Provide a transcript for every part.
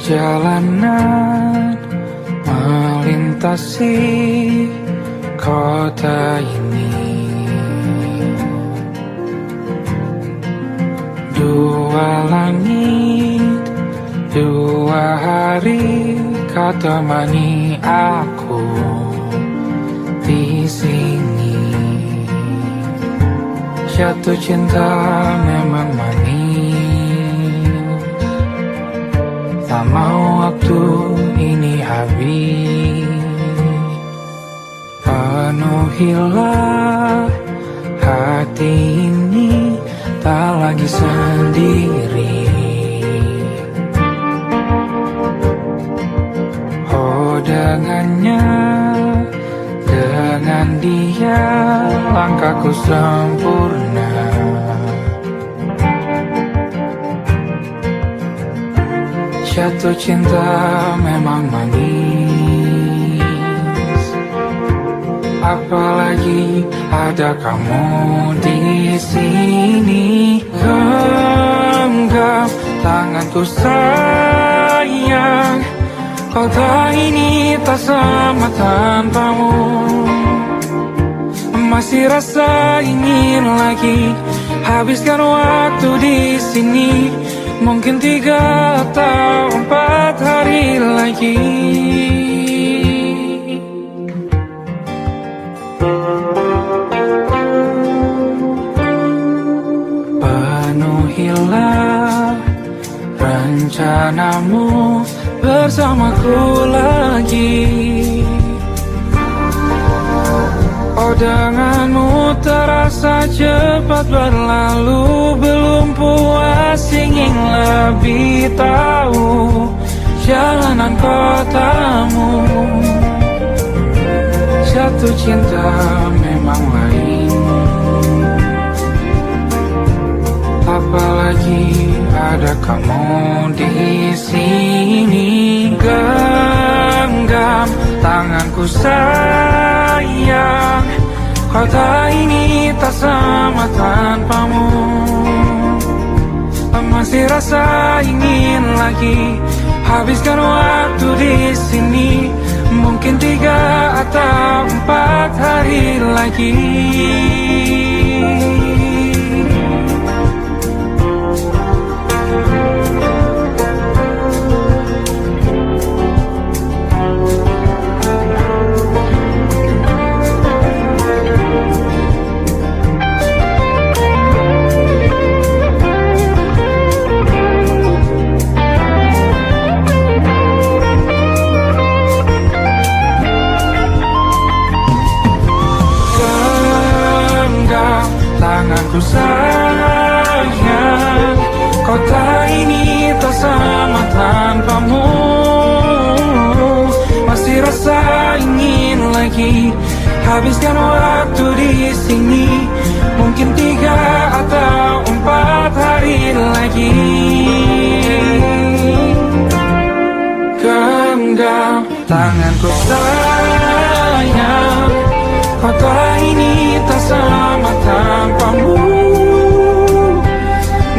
Perjalanan melintasi kota ini, dua langit, dua hari kau temani aku di sini. Jatuh cinta memang manis, tak mau waktu ini habis. Penuhilah hati ini, tak lagi sendiri. Oh dengannya, dengan dia langkahku sempurna. Jatuh cinta memang manis, apalagi ada kamu di sini. Genggam tanganku sayang, kota ini tak sama tanpamu. Masih rasa ingin lagi habiskan waktu di sini. Mungkin 3 atau 4 hari lagi. Penuhilah rencanamu bersamaku lagi. Oh denganmu terasa cepat berlalu, belum puas ingin lebih tahu jalanan kotamu. Jatuh cinta memang lain, apalagi ada kamu di sini. Genggam tanganku sayang, kota ini tak sama tanpamu. Masih rasa ingin lagi habiskan waktu di sini. Mungkin 3 atau 4 hari lagi. Tanganku sayang, kota ini tak sama tanpamu. Masih rasa ingin lagi habiskan waktu di sini. Mungkin 3 atau 4 hari lagi. Genggam tanganku sayang, kota ini tak sama tanpamu.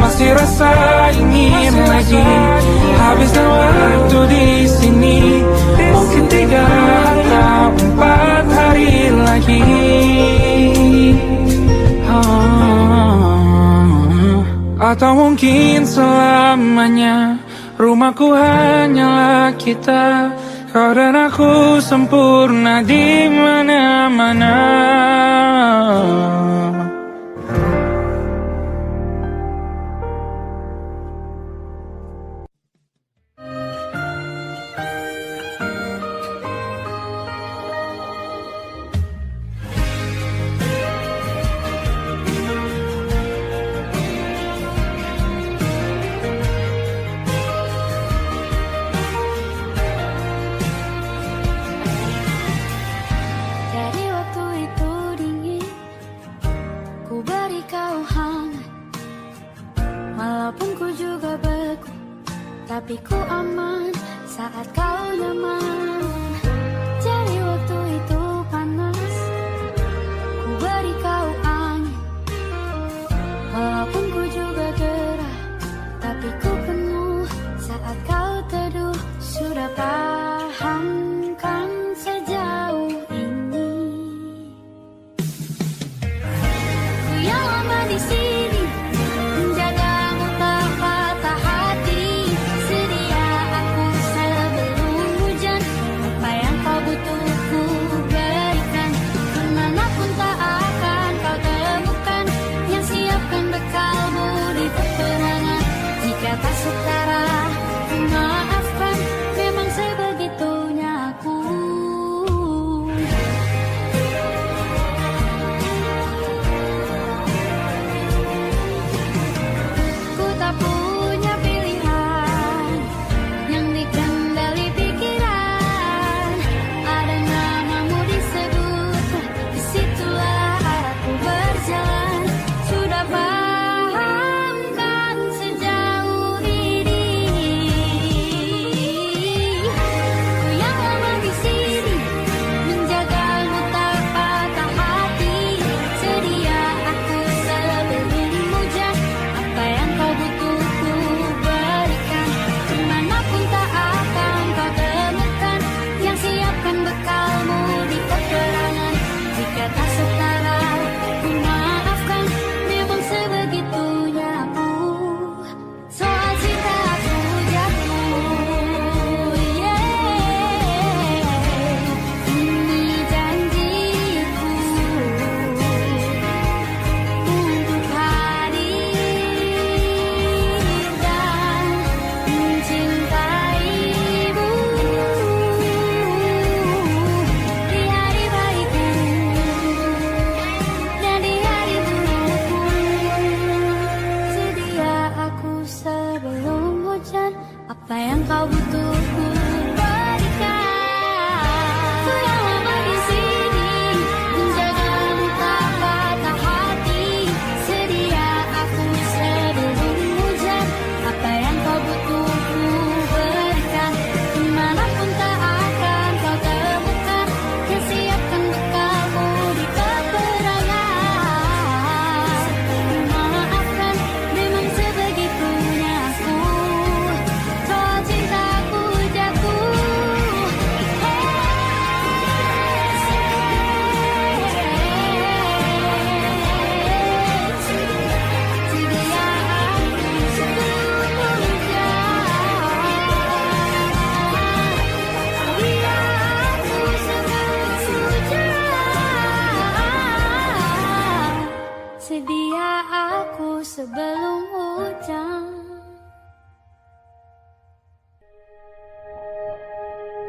Masih rasa ingin lagi habiskan waktu di sini. Mungkin 3 atau 4 hari lagi. Atau mungkin selamanya. Rumahku hanyalah kita, kau dan aku sempurna di mana-mana. Tapi ku aman saat kau nyaman. Jadi waktu itu panas, ku beri kau angin. Walaupun ku juga gerah, tapi ku penuh saat kau teduh.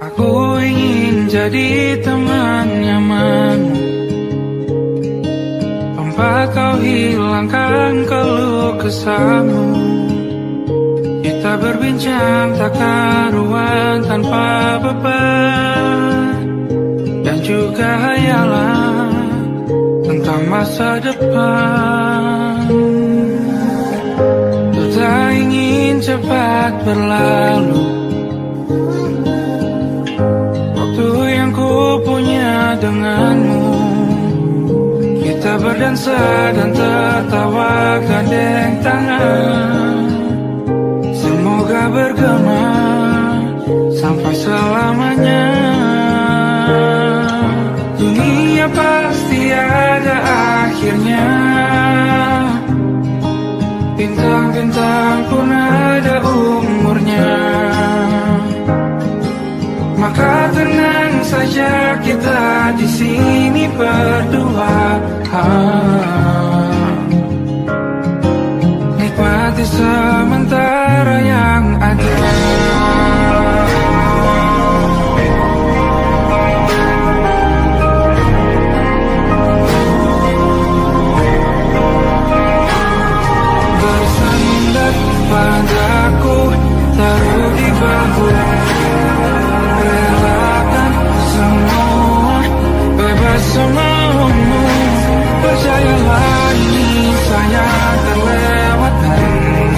Aku ingin jadi teman nyamanmu, tempat kau hilangkan keluh kesahmu. Kita berbincang tak karuan tanpa beban, dan juga hayalan tentang masa depan. Ku tak ingin cepat berlalu waktu yang ku punya denganmu. Kita berdansa dan tertawa gandeng tangan, semoga bergema sampai selamanya. Dunia pasti ada akhirnya, bintang-bintang pun ada umurnya. Maka tenang saja kita di sini berdua, nikmati sementara yang ada. Bersandar padaku, taruh di bahu, relakan semua, bebas semaumu. Percayalah ini saya terlewatkan,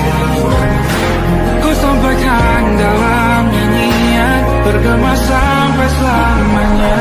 ku sampaikan dalam nyanyian, bergema sampai selamanya.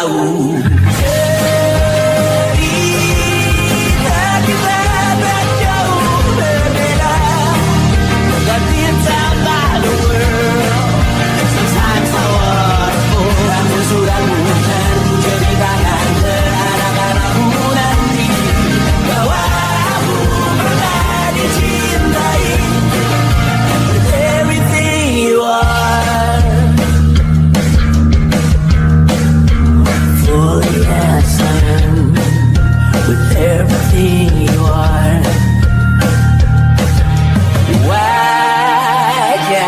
tahu. Cerita kita tak jauh berbeda, but it's about the world. Sometimes I wonder, kamu sudah bukan ceritakan terhadap aku nanti, bahwa aku pernah dicintai with everything you are. Fully as I am, with everything you are. Wajahmu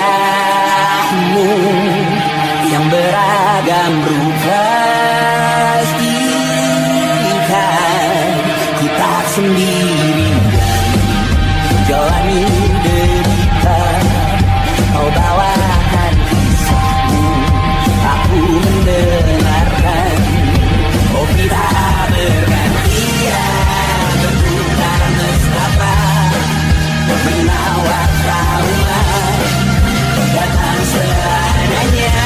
yang beragam rupa ikan kita sendiri jalani derita. Kau bawakan kisahmu, aku mendengarkan. Oh kita bergantian bertukar nestapa, menawar trauma datang seadanya.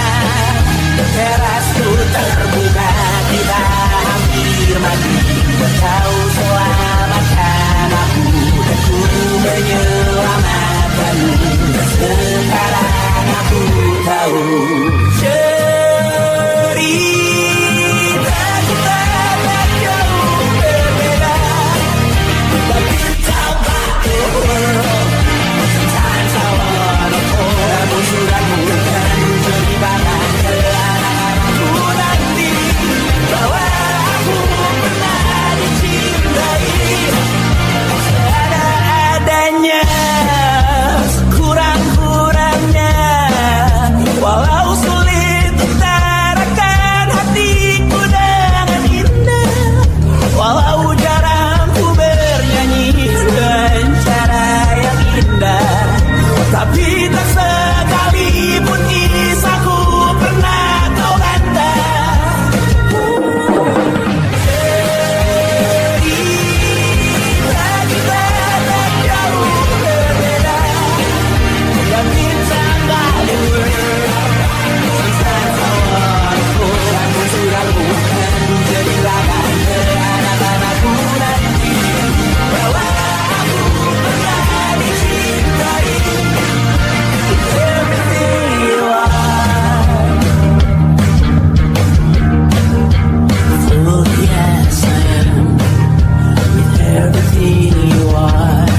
Terasku terbuka, kita hampir mati. Kau selamatkan aku, aku menyelamatkanmu. Sekarang aku tahu. Cerita kita tak jauh berbeda, but it's about the world. Sometimes I wanna fall. Kamu sudah bukan ceritakan aku nanti, bahwa aku pernah dicintai seadanya, kurang-kurangnya. Walau sulit utarakan hatiku dengan indah, walau jarang ku bernyanyi dengan cara yang indah, tapi tak sekalipun kisahku pernah kau bantah. Cerita kita tak jauh berbeda, but it's about the world. Sometimes I wanna fall. Kamu sudah bukan ceritakan terhadap aku nanti, bahwa aku pernah dicintai with everything you are. Fully as I am, with everything you are.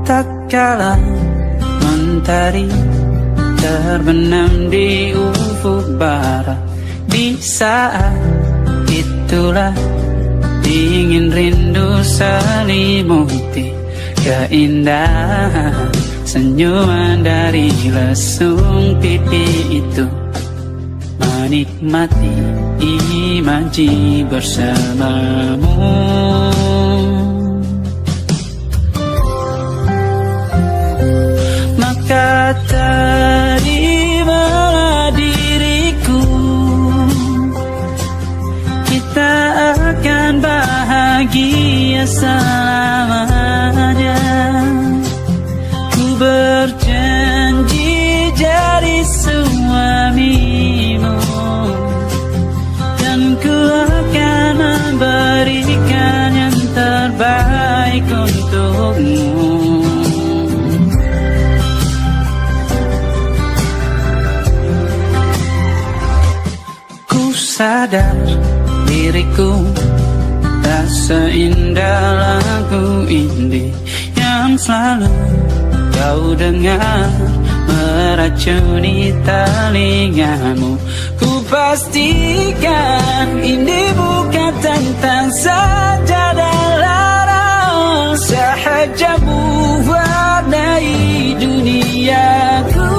Tak kala mentari terbenam di ufuk barat, di saat itulah dingin rindu selimuti keindahan senyuman dari lesung pipi itu, menikmati imaji bersamamu. Maka terimalah diriku, kita akan bahagia selamanya. Ku berjanji jadi suamimu, dan ku akan memberikan yang terbaik untukmu. Sadar diriku tak seindah lagu indie yang selalu kau dengar meracuni telingamu. Ku pastikan ini bukan tentang sajadah larang, sahajamu warnai duniaku.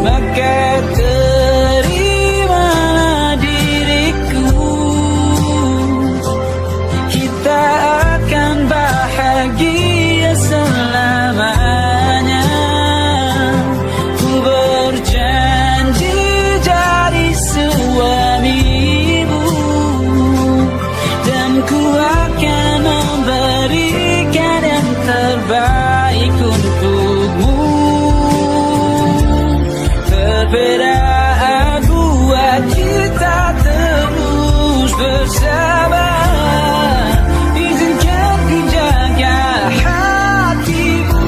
Maka terimalah diriku, kita akan bahagia selamanya. Ku berjanji bersabar, izinkan ku jaga hatimu.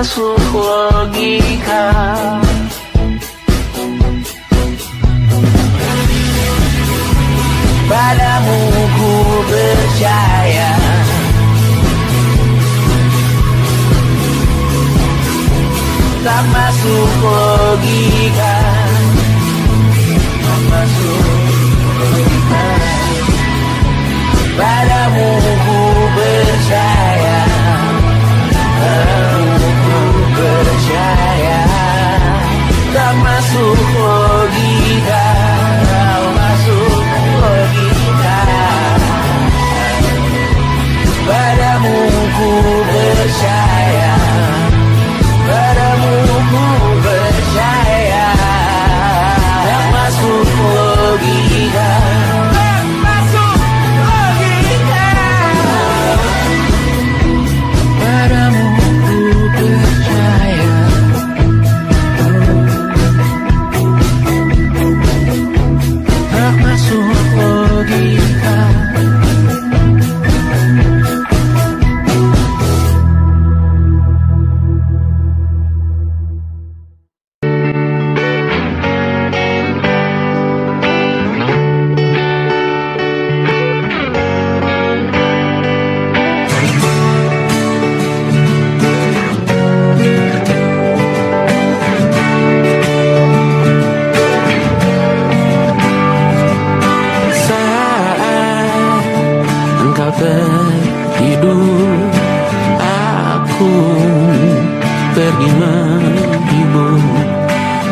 masuk logika. Padamu ku percaya, tak masuk logika, tak masuk logika. Padamu ku percaya, padamu ku percaya. Tak masuk logika, tak masuk logika. Padamu ku percaya, padamu ku percaya. Tak masuk logika, tak masuk logika. Padamu ku percaya, tak masuk logika. Tertidur, aku pergi menghibur.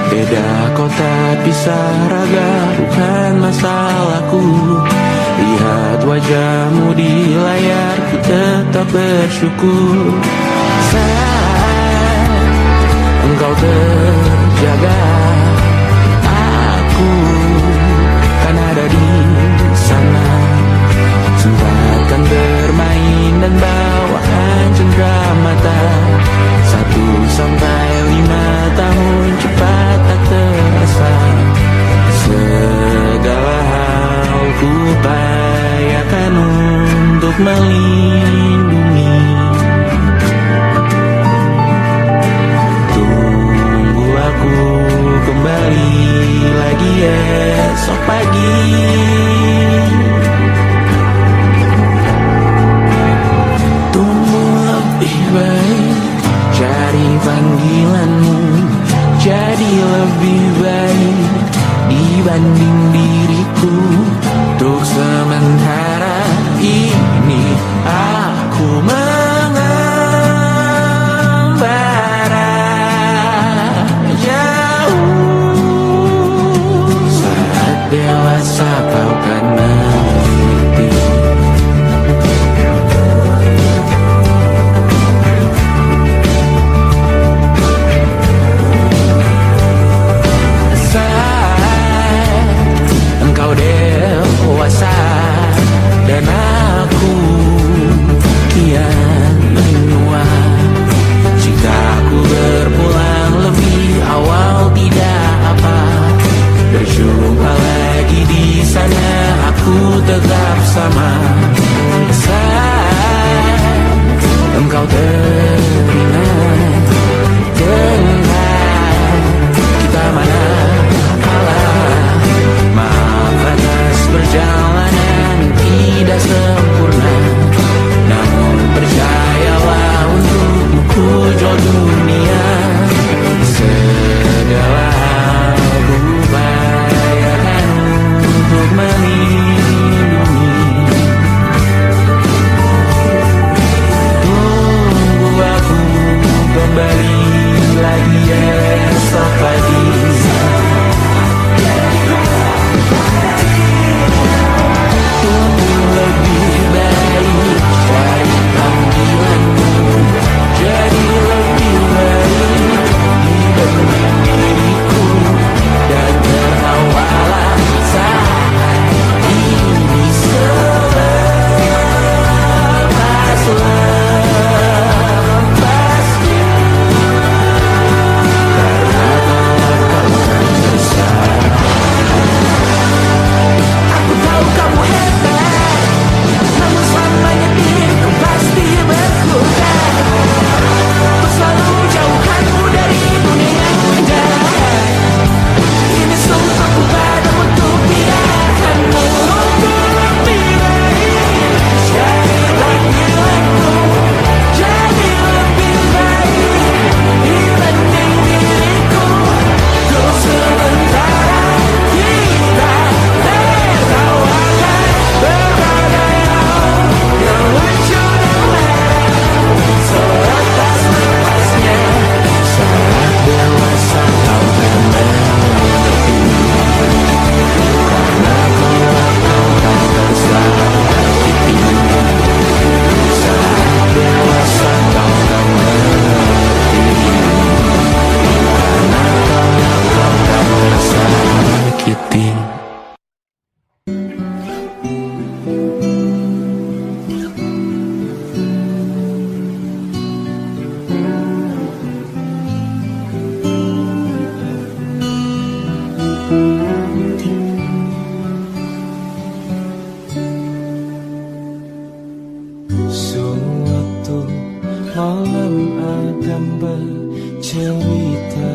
Beda kota pisah raga, bukan masalahku. Lihat wajahmu di layar, ku tetap bersyukur. Saat engkau terjaga, aku kan ada di sana. Sempatkan bermain dan bawaan cenderamata. 1-5 tahun cepat tak terasa. Segala hal ku upayakan untuk melindungi. Tunggu aku kembali lagi esok pagi. Cari panggilanmu jadi lebih baik dibanding diriku. Untuk sementara ini aku mengembara jauh. Saat dewasa kau kan mengerti. Engkau dewasa malam Adam bercerita,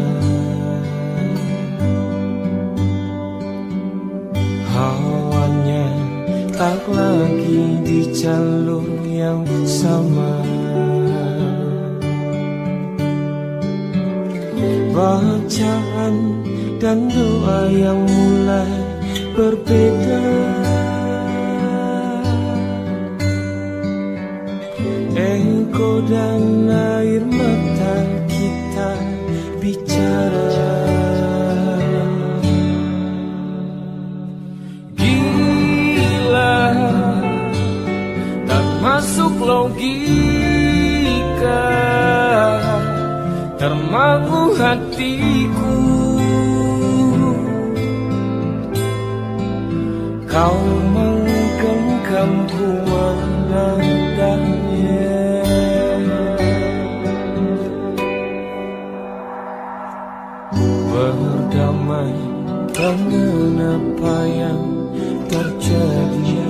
hawanya tak lagi di jalur yang sama. Bacaan dan doa yang mulai berbeda. Ego dan air mata kita bicara. Gila, tak masuk logika, termangu hatiku. Kau menggenggamku menandanya. Berdamai dengan apa yang terjadi.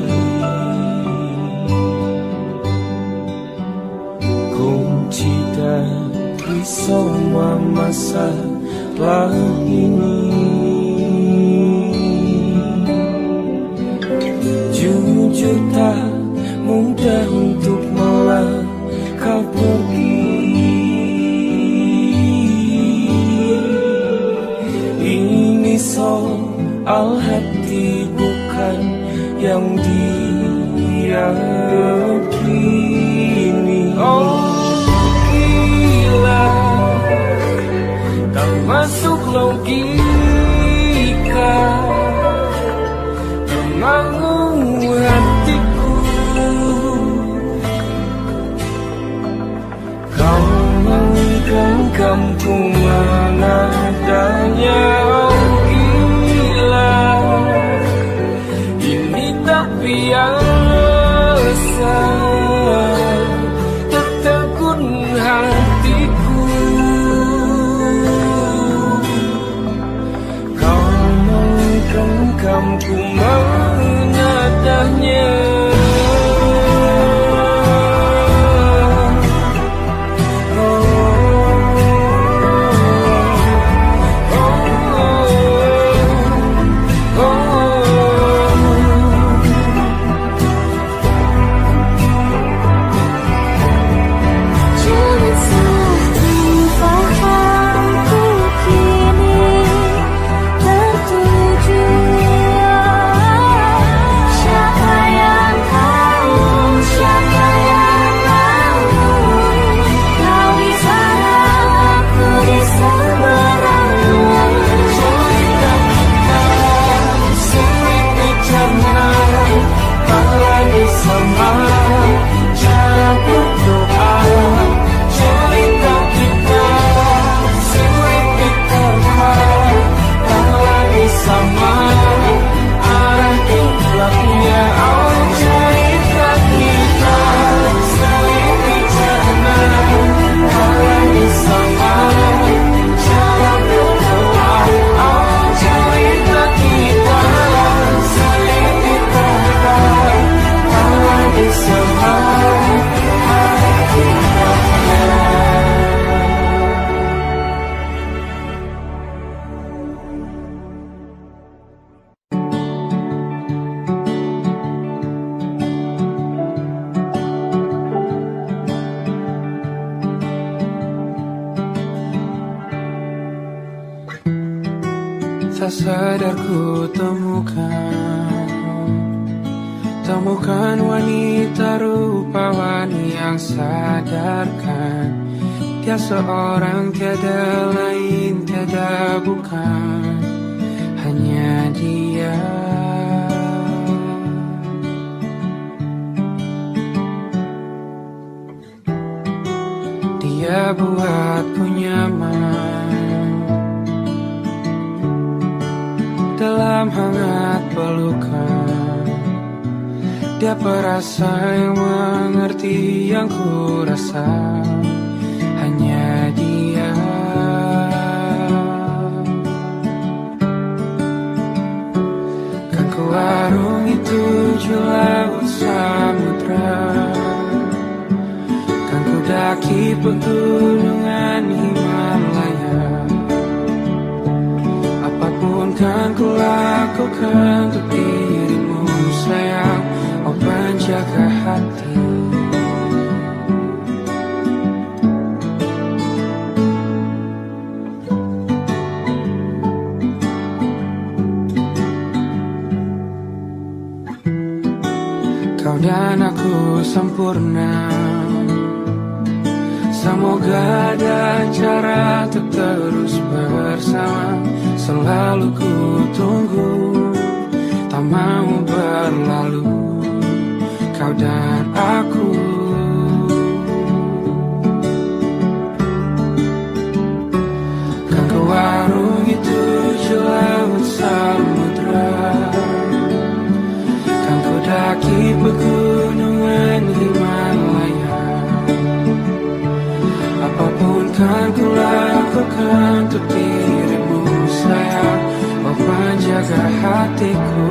Kunci dari semua masalah ini, jujur tak mudah untuk melangkah pergi. Ini soal hati bukan yang diyakini. Oh gila, tak masuk logika, termangu hatiku. Kau menggenggamku menadanya. Oh gila, ini tak biasa, tertegun hatiku. Kau menggenggamku menadanya. Tak sadar ku temukan wanita rupawan yang sadarkan dia seorang, tiada lain, tiada bukan, hanya dia. Dia buatku nyaman dalam hangat pelukan. Dia perasa yang mengerti yang ku rasa, hanya dia. Kan ku arungi 7 laut samudra, kan ku daki pegunungan Himalaya. Apapun kan ku lakukan untuk dirimu sayang, oh penjaga hati. Kau dan aku sempurna, semoga ada cara untuk terus bersama. Selalu ku tunggu, tak mau berlalu, kau dan aku. Kan ke warung itu laut samudra, kan ku daki pegunungan Himalaya. Apapun kan ku lakukan untuk dirimu sayang, oh penjaga hatiku.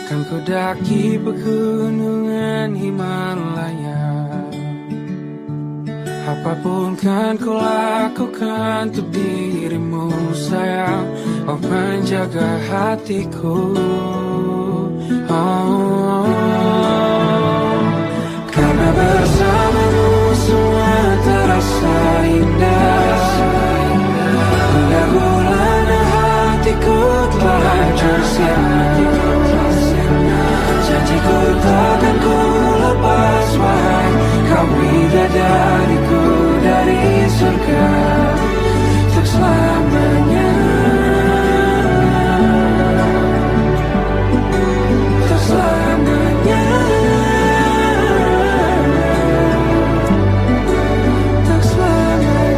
Kan ku daki pegunungan Himalaya. Apapun kan ku lakukan untuk dirimu sayang, oh penjaga hatiku. Oh, karena bersamamu semua terasa indah. Gula-gulana hatiku telah hancur sia-sia. Janjiku takkan ku lepas, wahai kau bidadariku dari surga untuk selamanya, untuk selamanya, untuk selamanya.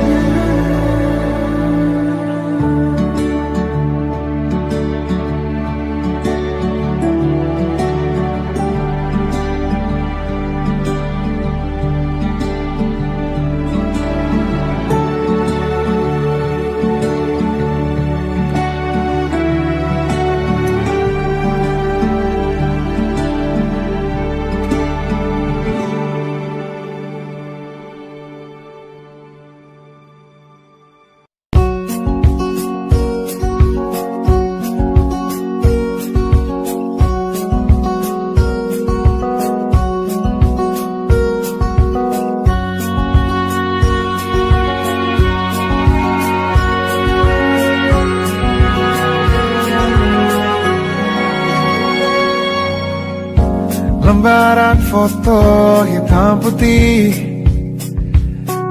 Lembaran foto hitam putih,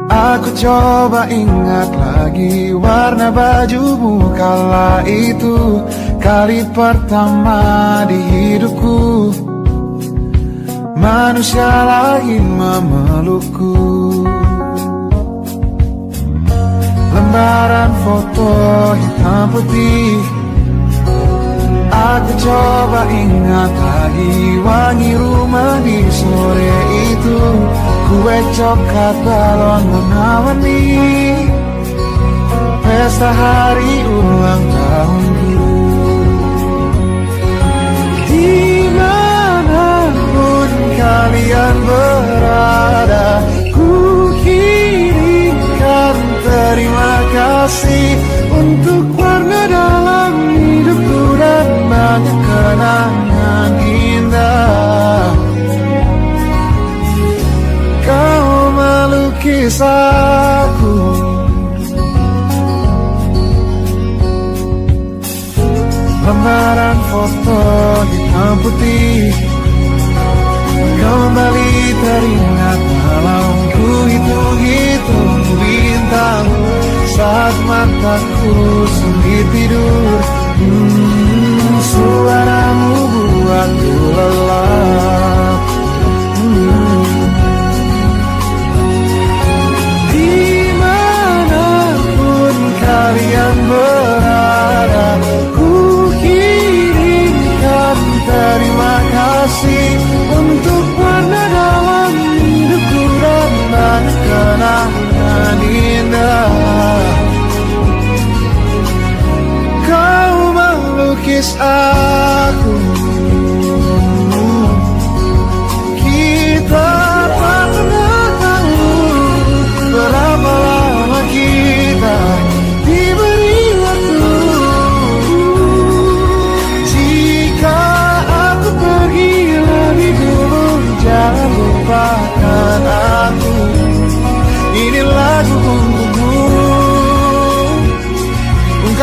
aku coba ingat lagi warna bajumu kala itu. Kali pertama di hidupku, manusia lain memelukku. Lembaran foto hitam putih, aku coba ingat lagi wangi rumah di sore itu. Kue coklat balon mengawani pesta hari ulang tahunku. Dimanapun kalian berada, ku kirimkan terima kasih untuk warna dalam hidupku dan banyak kenangan indah. Kau melukis aku, lembaran foto hitam putih, kembali teringat malamku hitung-hitung bintang saat mataku sulit tidur. Suaramu buatku lelah.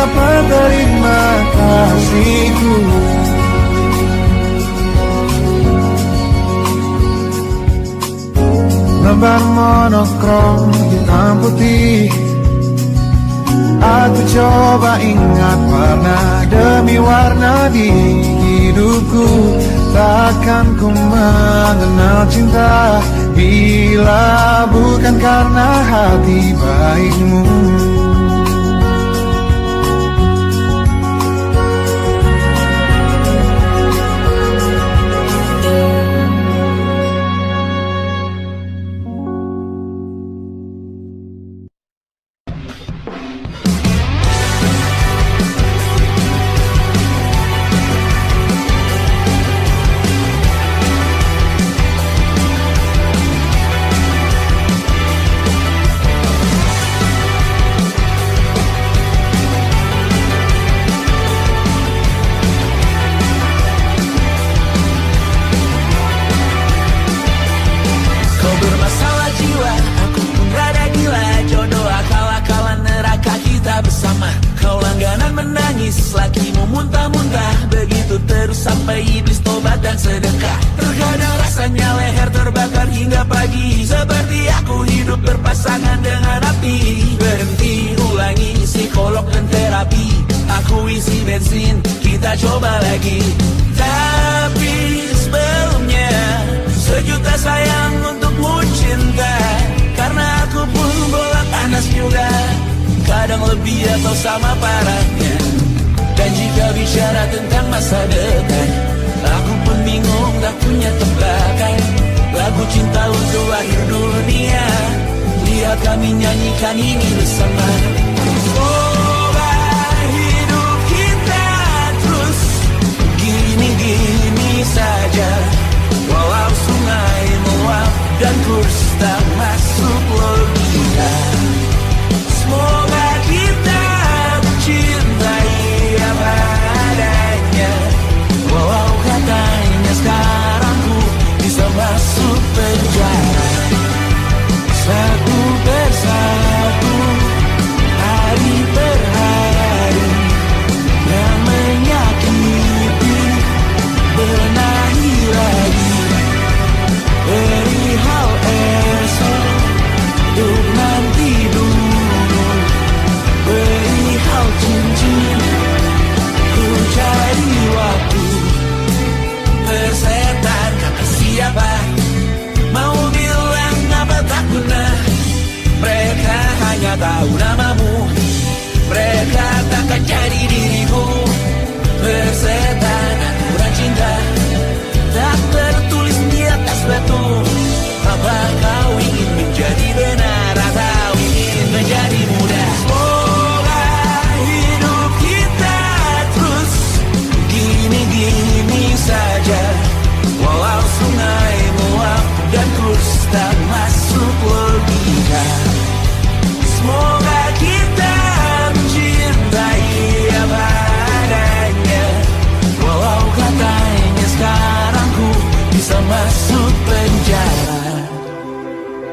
dapat terima kasihku. Lembar monokrom hitam putih, aku coba ingat warna demi warna di hidupku. Takkan ku mengenal cinta bila bukan karena hati baikmu.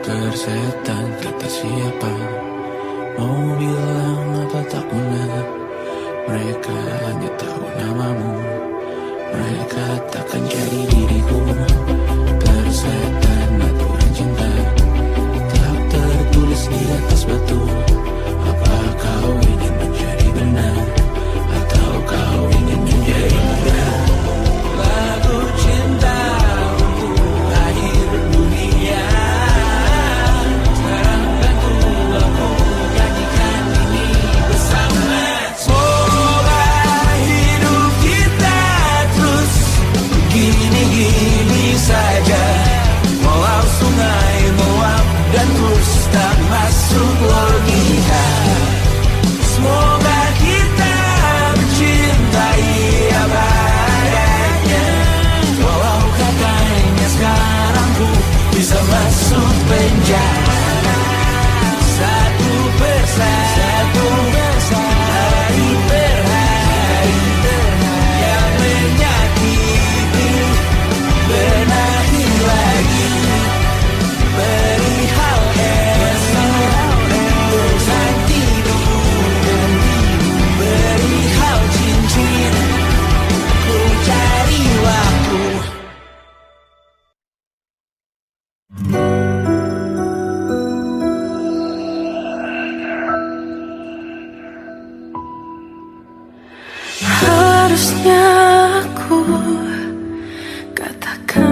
Tersetan kata siapa, mau bilang apa tak guna. Mereka hanya tahu namamu, mereka takkan jadi diriku. Tersetan aturan cinta, tak tertulis di atas batu. Apa kau ingin menjadi benar, atau kau ingin menjadi muda? Lagu cinta untuk akhir dunia, sekarang bantu aku nyanyikan ini bersama. Semoga hidup kita terus gini-gini saja.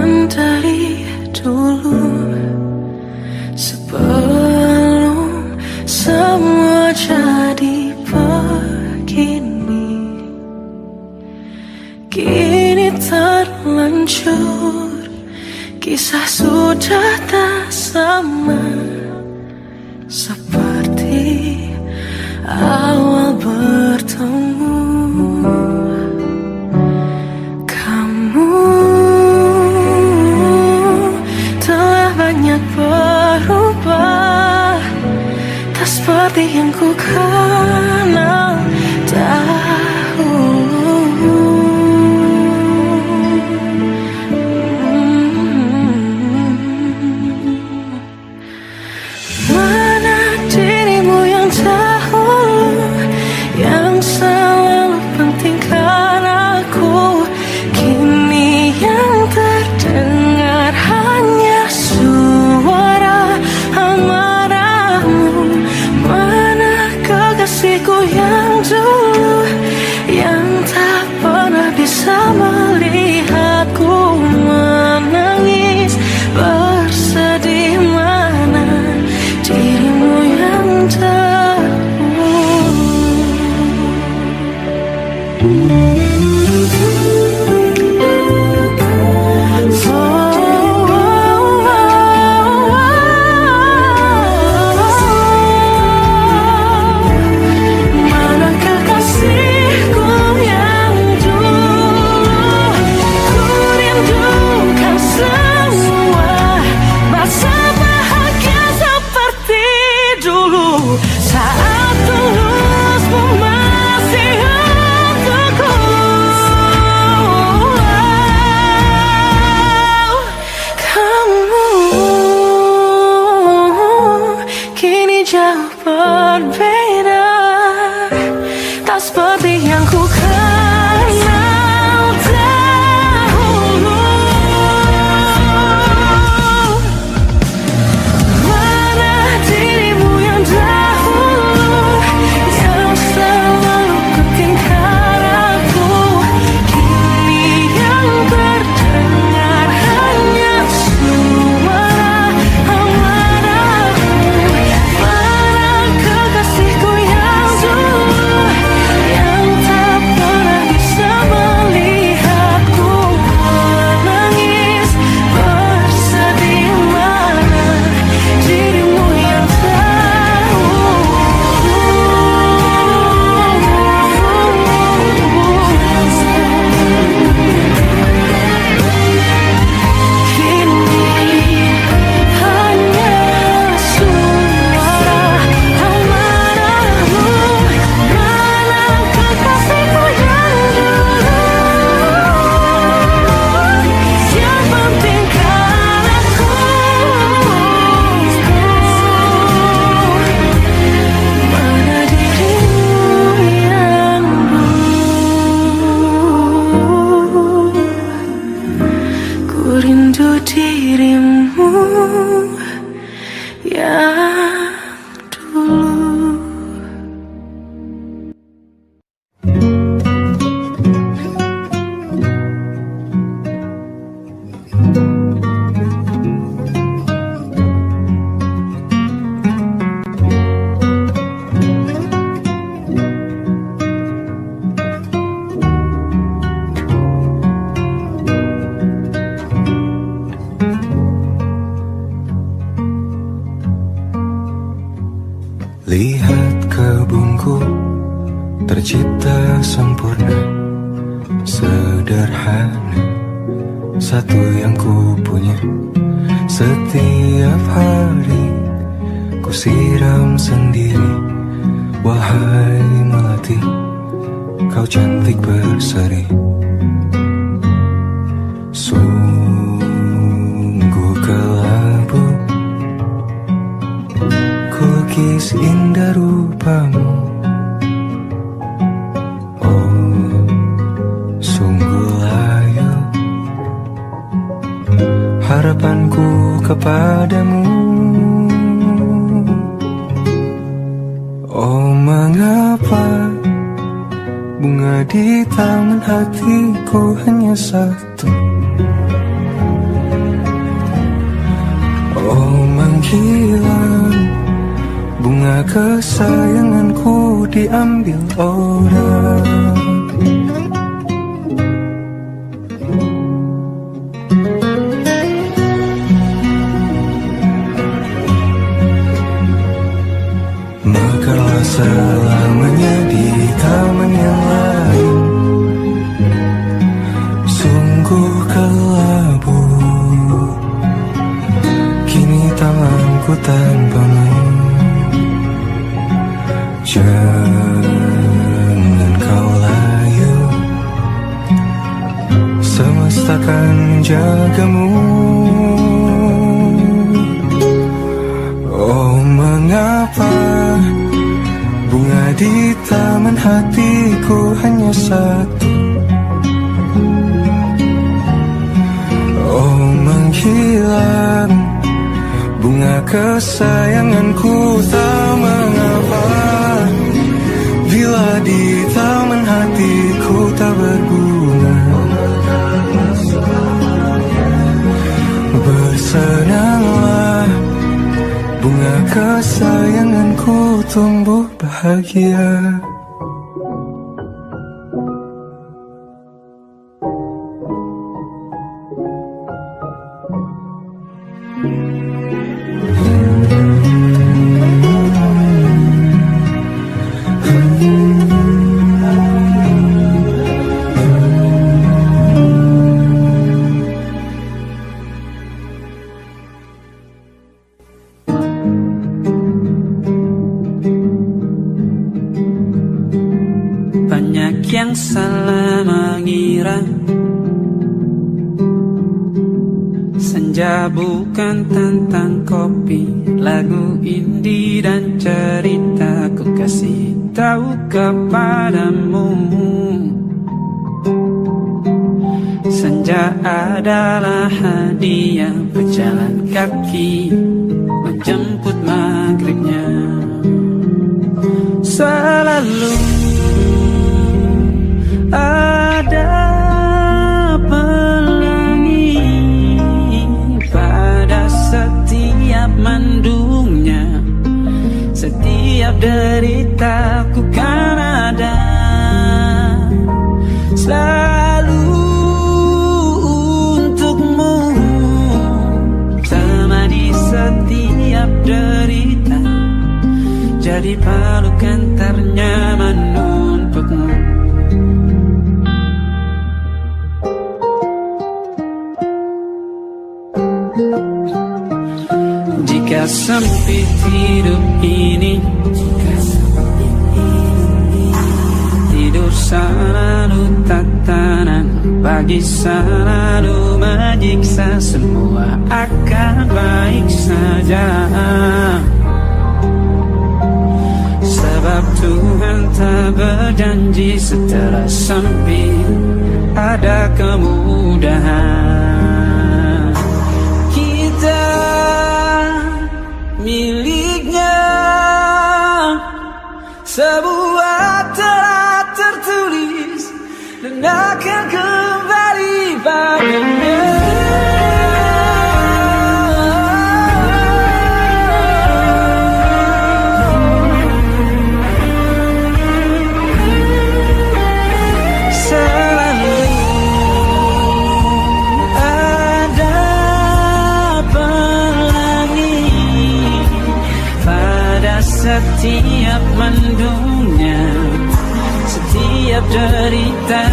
berteman dari dulu, sebelum semua jadi begini. Kini terlanjur, kisah sudah tak sama seperti awal bertemu. Kamu telah banyak berubah, tak seperti yang ku kenal dahulu. Mana dirimu yang dahulu, yang selalu pentingkan aku. Kini yang terdengar hanya suara amarahmu. Mana kekasihku yang dulu, yang tak pernah bisa melihatku menangis bersedih. Mana dirimu yang mana kekasihku yang dulu, ku rindukan semua masa bahagia seperti dulu, saat tulusmu masih untukku. Kamu kini jauh berbeda, tak seperti yang ku kenal dahulu. Mana dirimu yang dahulu, yang selalu pentingkan aku. Kini yang terdengar hanya suara amarahmu. Mana kekasihku yang dulu, yang tak pernah bisa melihatku menangis bersedih. Mana dirimu yang kini hanya suara amarahmu. Mana kekasihku yang dulu, yang pentingkan aku. Mana dirimu yang dulu, ku rindu dirimu yang dulu. Lihat kebunku tercipta sempurna, sederhana, satu yang ku punya. Setiap hari ku siram sendiri. Wahai melati, kau cantik berseri. Sungguh kelabu kukis indah rupamu. Oh, sungguh layu harapanku kepadamu. Oh, mengapa bunga di tangan hatiku hanya satu? menghilang, bunga kesayanganku diambil orang. Mekarlah selamanya di taman yang lain, sungguh kelabu kini tamanku tanpamu. Jangan kau layu, semesta akan menjagamu. Oh, mengapa bunga di taman hatiku hanya satu? Oh, menghilang bunga kesayanganku tak mengapa, bila di taman hatiku tak berbunga. Bersenanglah, bunga kesayanganku tumbuh bahagia. Yang salah mengira senja bukan tentang kopi, lagu indie dan cerita ku kasih tahu kepadamu. Senja adalah hadiah pejalan kaki menjemput maghribnya. Selalu ada pelangi pada setiap mendungnya, setiap deritaku kan ada selalu untukmu, temani setiap derita, jadi pelukan ternyaman untukmu. Jika sempit hidup ini, tidur selalu tatanan, pagi selalu menyiksa, semua akan baik saja. Sebab Tuhan tak berjanji setelah sempit ada kemudahan. Kita miliknya sebuah telah tertulis dan akan kembali padanya. Setiap mendungnya, setiap derita,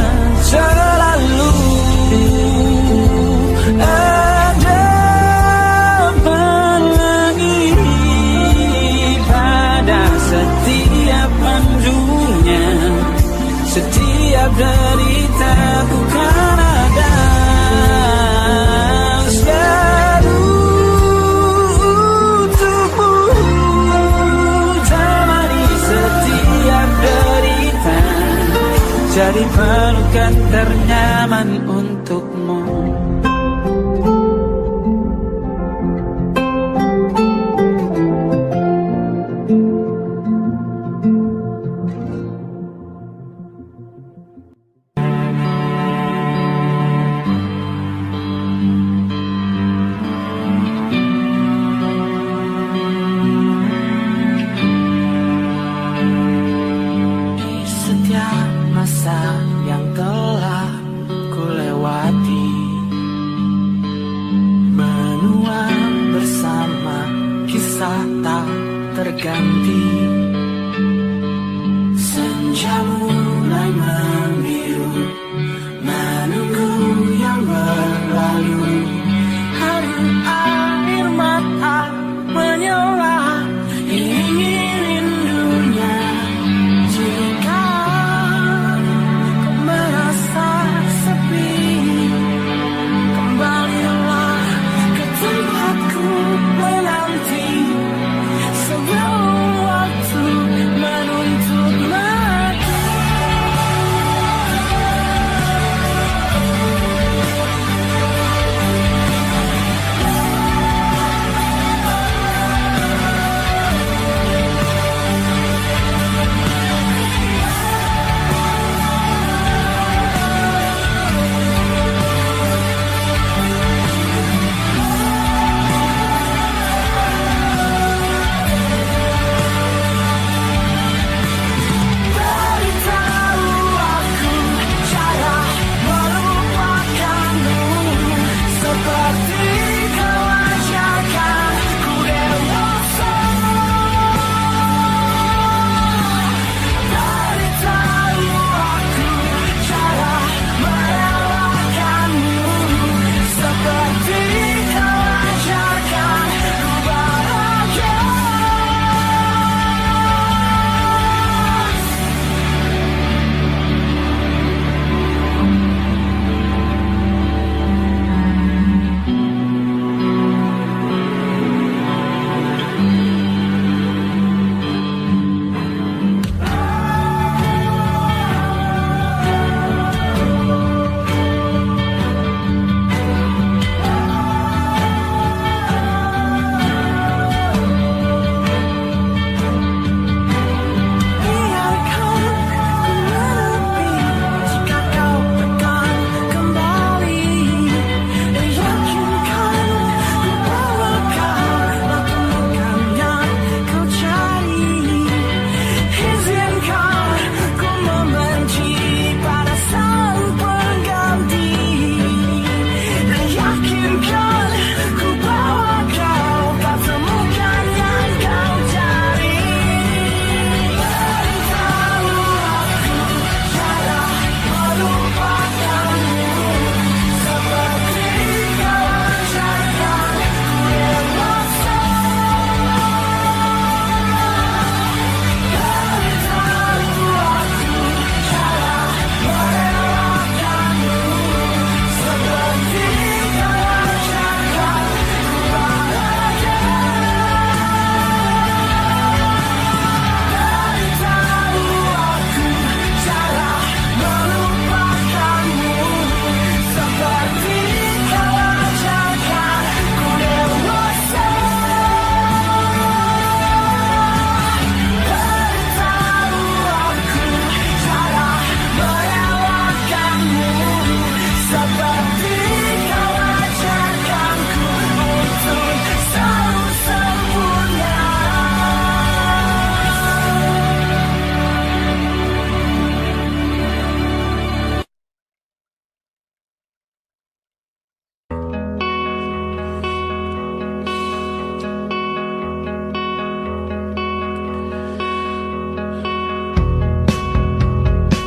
selalu ada pelangi pada setiap mendungnya, setiap derita ku kan ada selalu untukmu. Jadi pelukan ternyaman untukmu. rasa tak terganti. Senja mulai membiru, menunggu yang berlalu. Hari air mata menyerah, ingin rindunya. Jika kau merasa sepi, kembalilah ke tempatku menanti. Sebelum waktu menuntut mati. Beritahu aku cara melupakanmu, seperti kau ajarkan ku dewasa. Beritahu aku cara merelakanmu, seperti kau ajarkan ku bahagia. Biarkan ku menepi jika kau tekan kembali, dan yakinkan ku bawa kau lakukan yang kau cari. Izinkan ku membenci pada sang pengganti, dan yakinkan ku bawa kau temukan yang kau cari. Beritahu aku cara melupakanmu, seperti kau ajarkan ku dewasa. Beritahu aku cara merelakanmu, seperti kau ajarkan ku bahagia. Beritahu aku cara melupakanmu, seperti kau ajarkan ku dewasa. Beritahu aku cara merelakanmu, seperti kau ajarkan ku untuk selalu sempurna.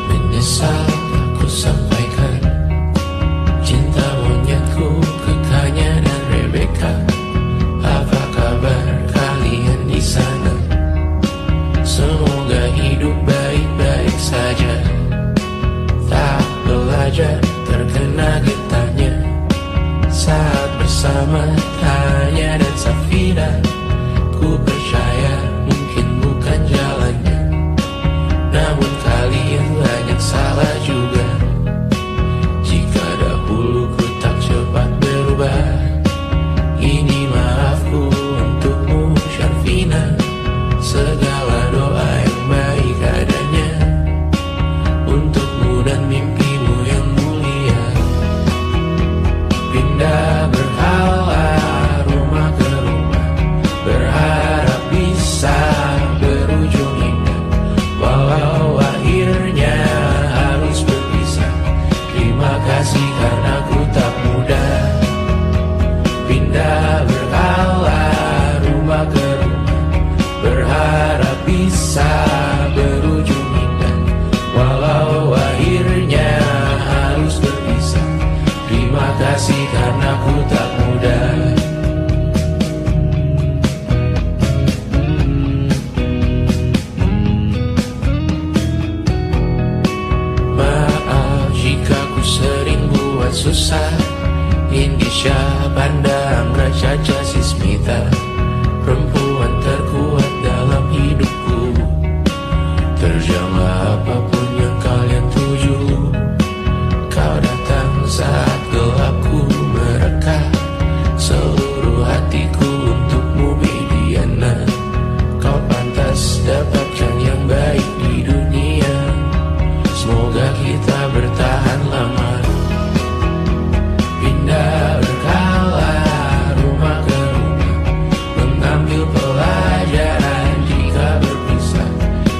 Menyesal aku sampaikan cinta monyetku ke Kanya dan Rebecca. Apa kabar kalian di sana? Semoga hidup baik-baik saja. Tak belajar terkena getahnya saat bersama Tanya dan Safina. Ku percaya mungkin bukan jalannya, namun kalian banyak salah juga. Jika dahulu ku tak cepat berubah, ini maafku untukmu Syarfina. Segala doa yang baik adanya untukmu dan mimpimu yang mulia. Pindah berhala rumah ke rumah, berharap bisa berujung indah. Walau akhirnya harus berpisah, terima kasih karena ku tak mudah. Pindah berhala rumah ke rumah, kisah berujung indah. Walau akhirnya harus berpisah, terima kasih karena ku tak mudah. Maaf jika ku sering buat susah. Indisha pandang Raja Jasismita, perempuan terkuat dalam hidupku. Terjanglah apapun yang kalian tuju. Kau datang saat gelapku mereka, seluruh hatiku untukmu Mediana. Kau pantas dapatkan yang baik di dunia. Semoga kita bertahan lama. Pindah berkala rumah ke rumah, mengambil pelajaran jika berpisah.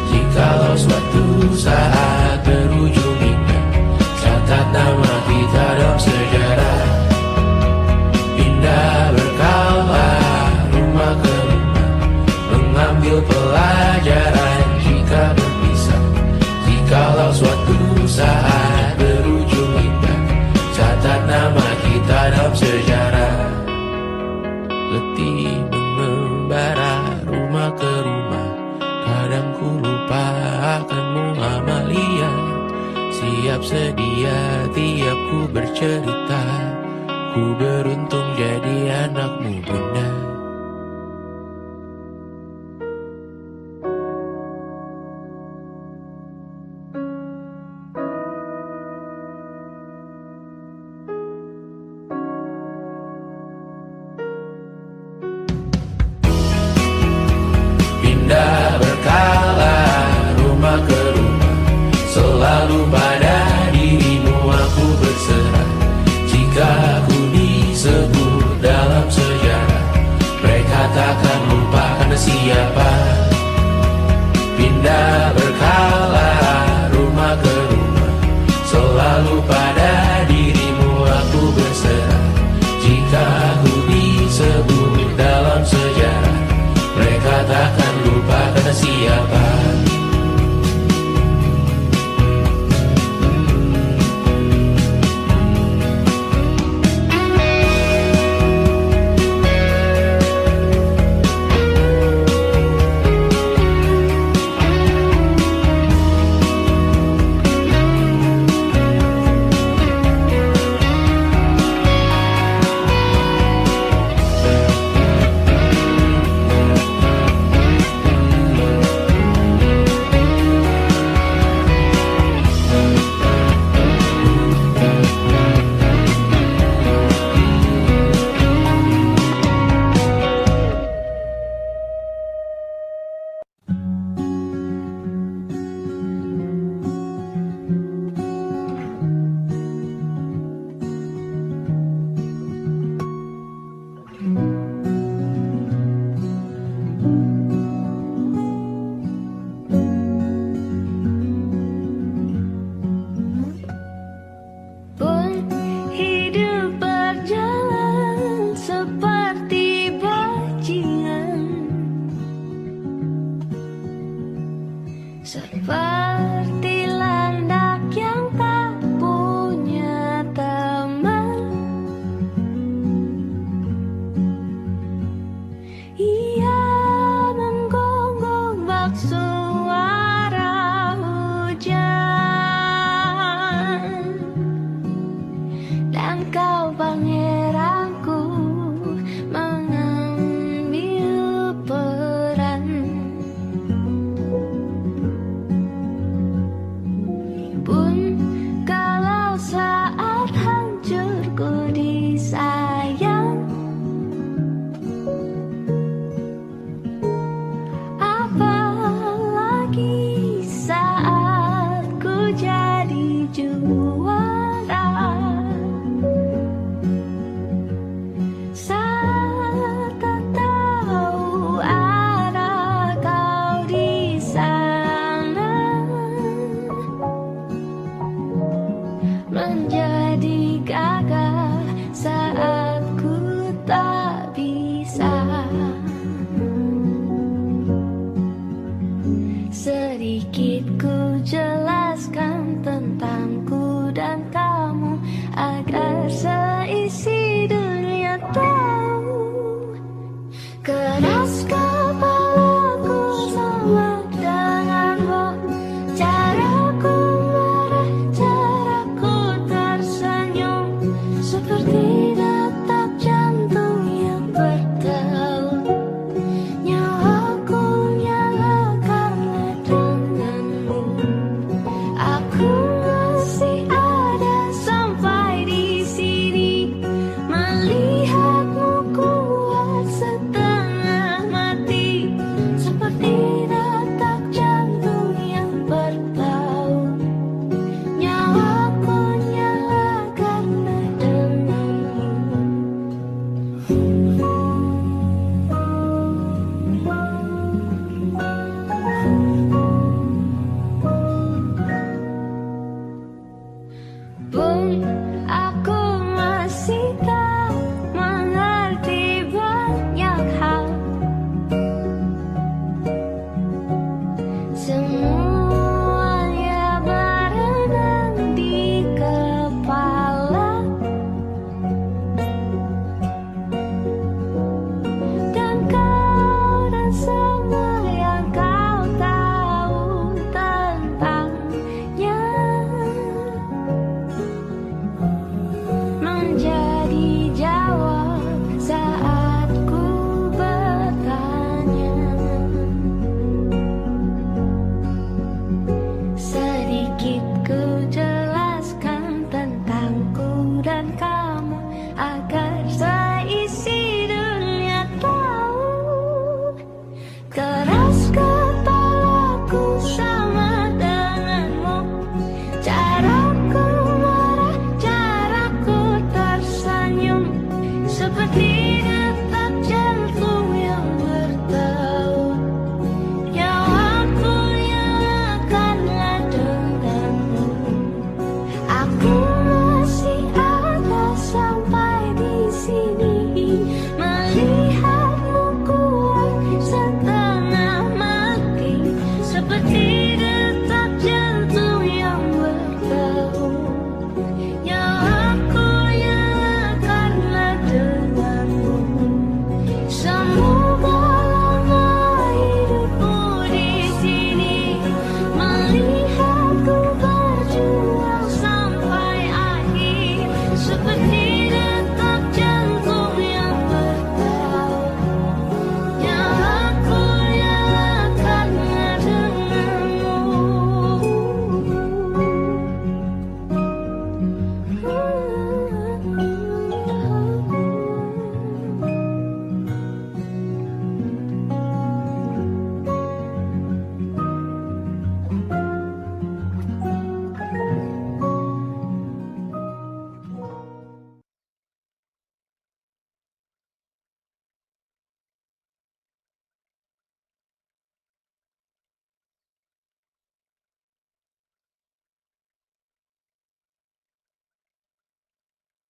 Jikalau suatu saat berujung indah, catat nama kita dalam sejarah. Pindah berkala rumah ke rumah, mengambil pelajaran jika berpisah. Jikalau suatu saat berujung indah, catat nama kita dalam sejarah. Letih mengembara rumah ke rumah, kadang ku lupa akanmu Amalia. Siap sedia tiap ku bercerita, ku beruntung jadi anakmu Bunda.